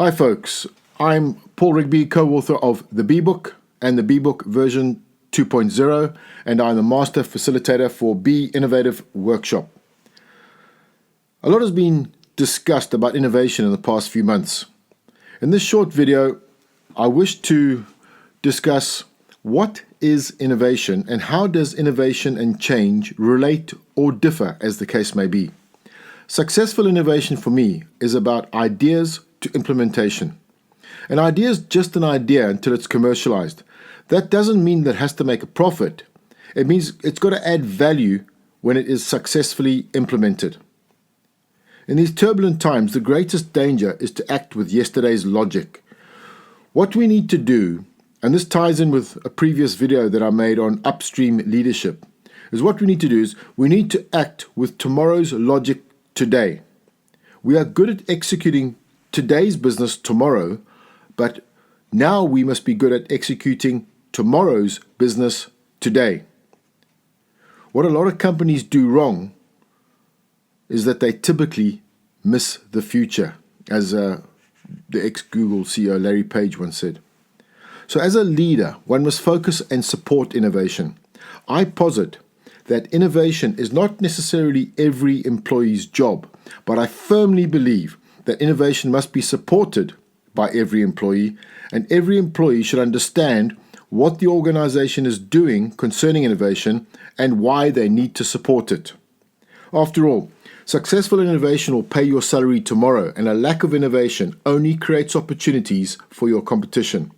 Hi folks, I'm Paul Rigby, co-author of the B-Book and the B-Book version 2.0, and I'm the Master Facilitator for Be Innovative Workshop. A lot has been discussed about innovation in the past few months. In this short video, I wish to discuss what is innovation and how does innovation and change relate or differ as the case may be. Successful innovation for me is about ideas to implementation. An idea is just an idea until it's commercialized. That doesn't mean that it has to make a profit. It means it's got to add value when it is successfully implemented. In these turbulent times, the greatest danger is to act with yesterday's logic. What we need to do, and this ties in with a previous video that I made on upstream leadership, is what we need to do is we need to act with tomorrow's logic today. We are good at executing today's business tomorrow, but now we must be good at executing tomorrow's business today. What a lot of companies do wrong is that they typically miss the future, as the ex-Google CEO Larry Page once said. So as a leader, one must focus and support innovation. I posit that innovation is not necessarily every employee's job, but I firmly believe that innovation must be supported by every employee, and every employee should understand what the organization is doing concerning innovation and why they need to support it. After all, successful innovation will pay your salary tomorrow, and a lack of innovation only creates opportunities for your competition.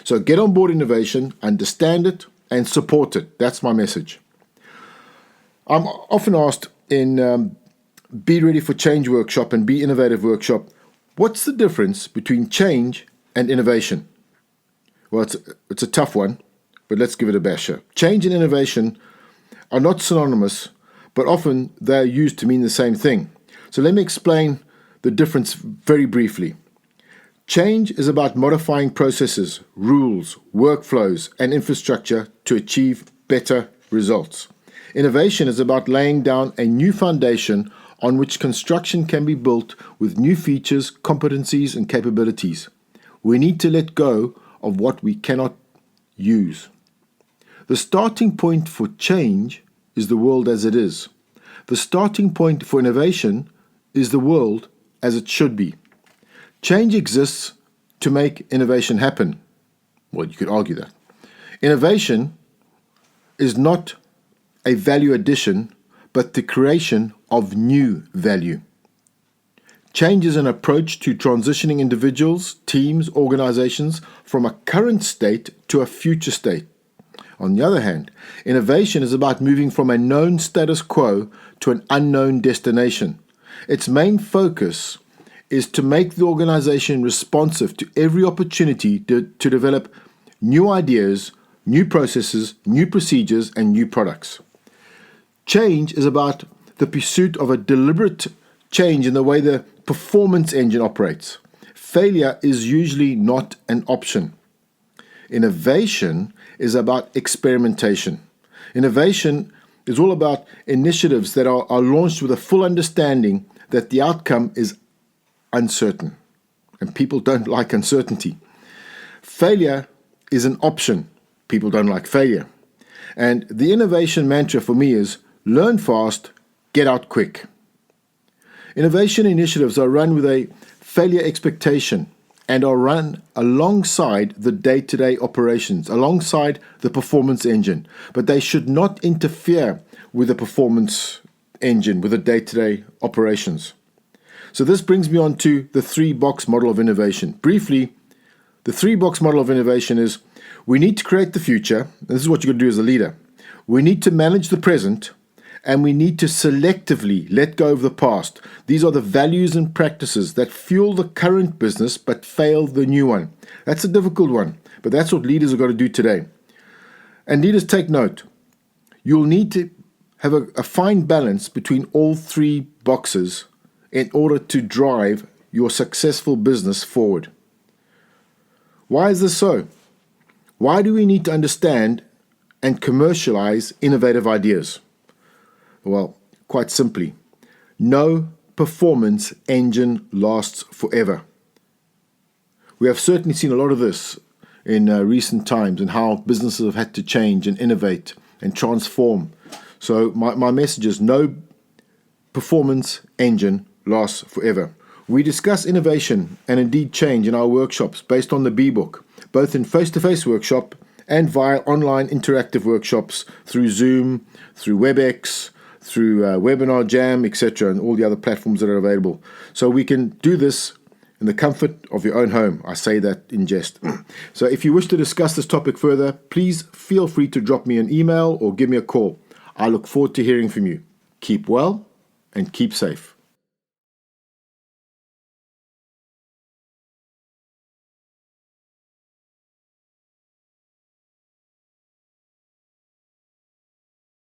So get on board innovation, understand it, and support it. That's my message. I'm often asked in Be Ready for Change workshop and Be Innovative workshop, what's the difference between change and innovation? Well, it's a tough one, but let's give it a basher. Change and innovation are not synonymous, but often they're used to mean the same thing. So let me explain the difference very briefly. Change is about modifying processes, rules, workflows, and infrastructure to achieve better results. Innovation is about laying down a new foundation on which construction can be built with new features, competencies, and capabilities. We need to let go of what we cannot use. The starting point for change is the world as it is. The starting point for innovation is the world as it should be. Change exists to make innovation happen. Well, you could argue that. Innovation is not a value addition, but the creation of new value. Change is an approach to transitioning individuals, teams, organizations from a current state to a future state. On the other hand, innovation is about moving from a known status quo to an unknown destination. Its main focus is to make the organization responsive to every opportunity to develop new ideas, new processes, new procedures, and new products. Change is about the pursuit of a deliberate change in the way the performance engine operates. Failure is usually not an option. Innovation is about experimentation. Innovation is all about initiatives that are launched with a full understanding that the outcome is uncertain, and people don't like uncertainty. Failure is an option. People don't like failure. And the innovation mantra for me is learn fast, get out quick. Innovation initiatives are run with a failure expectation and are run alongside the day-to-day operations, alongside the performance engine. But they should not interfere with the performance engine, with the day-to-day operations. So this brings me on to the three-box model of innovation. Briefly, the three-box model of innovation is we need to create the future. This is what you're going to do as a leader. We need to manage the present, and we need to selectively let go of the past. These are the values and practices that fuel the current business but fail the new one. That's a difficult one, but that's what leaders have got to do today. And leaders, take note. You'll need to have a fine balance between all three boxes in order to drive your successful business forward. Why is this so? Why do we need to understand and commercialize innovative ideas? Well, quite simply, no performance engine lasts forever. We have certainly seen a lot of this in recent times and how businesses have had to change and innovate and transform. So my message is no performance engine lasts forever. We discuss innovation and indeed change in our workshops based on the B-Book, both in face-to-face workshop and via online interactive workshops through Zoom, through WebEx, through Webinar Jam, etc., and all the other platforms that are available. So we can do this in the comfort of your own home. I say that in jest. So if you wish to discuss this topic further, please feel free to drop me an email or give me a call. I look forward to hearing from you. Keep well and keep safe.